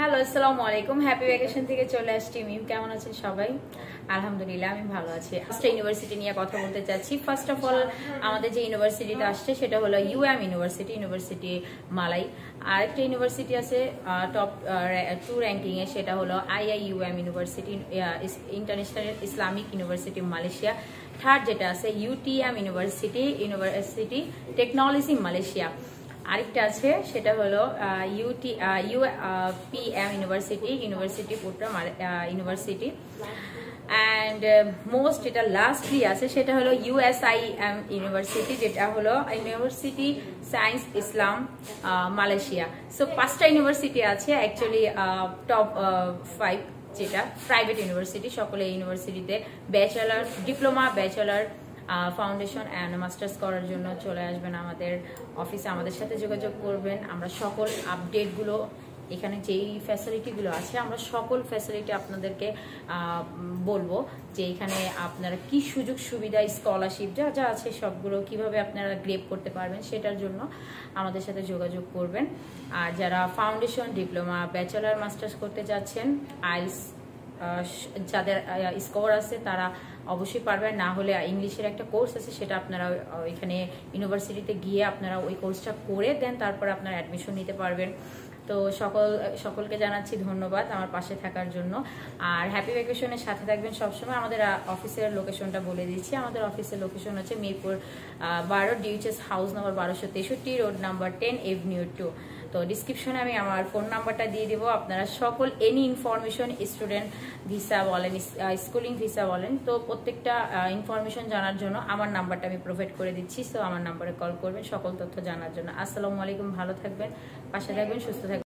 Hello, আসসালামু আলাইকুম। Happy vacation থেকে চলে আসছি। মিম, কেমন আছেন সবাই? আলহামদুলিল্লাহ, আমি ভালো আছি। আজকে ইউনিভার্সিটি নিয়ে কথা বলতে চাচ্ছি। ফার্স্ট অফ অল, আমাদের যে ইউনিভার্সিটিতে আসছে সেটা হলো ইউএম ইউনিভার্সিটি মালাই। আরেকটা ইউনিভার্সিটি আছে টপ 2 র্যাঙ্কিং এ, সেটা হলো IIUM university, international Islamic university Malaysia. Third যেটা আছে ইউটিএম ইউনিভার্সিটি টেকনোলজি মালয়েশিয়া। আরেকটা আছে সেটা হলো UPM university Putra university. And most যেটা লাস্টলি আছে সেটা হলো ইউএসআইএম ইউনিভার্সিটি, যেটা হলো university science Islam Malaysia. So 5টা ইউনিভার্সিটি আছে অ্যাকচুয়ালি, টপ 5 যেটা প্রাইভেট ইউনিভার্সিটি। সকলে ইউনিভার্সিটিতে bachelor, diploma, bachelor, foundation and masters করার জন্য চলে আসবেন আমাদের অফিসে, আমাদের সাথে যোগাযোগ করবেন। আমরা সকল আপডেটগুলো, এখানে যেই ফ্যাসিলিটিগুলো আছে আমরা সকল ফ্যাসিলিটি আপনাদেরকে বলবো, যে এখানে আপনারা কি সুযোগ সুবিধা, স্কলারশিপ যা যা আছে সবগুলো কিভাবে আপনারা গ্রেপ করতে পারবেন সেটার জন্য আমাদের সাথে যোগাযোগ করবেন। আর যারা ফাউন্ডেশন, ডিপ্লোমা, ব্যাচেলার, মাস্টার্স করতে যাচ্ছেন, আইলস যাদের স্কোর আছে তারা অবশ্যই পারবেন। না হলে ইংলিশের একটা কোর্স আছে, সেটা আপনারা এখানে ইউনিভার্সিটিতে গিয়ে আপনারা ওই কোর্সটা করে দেন, তারপর আপনারা অ্যাডমিশন নিতে পারবেন। তো সকলকে জানাচ্ছি ধন্যবাদ আমার পাশে থাকার জন্য। আর হ্যাপি ভ্যাকেশনের সাথে থাকবেন সবসময়। আমাদের অফিসের লোকেশনটা বলে দিচ্ছি। আমাদের অফিসের লোকেশন হচ্ছে মিরপুর 12, ডিউচেস house number 1263, road number 10, avenue 2। তো ডিসক্রিপশনে আমি আমার ফোন নাম্বারটা দিয়ে দিব। আপনারা সকল এনি ইনফরমেশন, স্টুডেন্ট ভিসা বলেন, স্কুলিং ভিসা বলেন, তো প্রত্যেকটা ইনফরমেশন জানার জন্য আমার নাম্বারটা আমি প্রোভাইড করে দিচ্ছি। সো আমার নাম্বারে কল করবেন সকল তথ্য জানার জন্য। আসসালামু আলাইকুম, ভালো থাকবেন, পাশে থাকবেন, সুস্থ থাকবেন।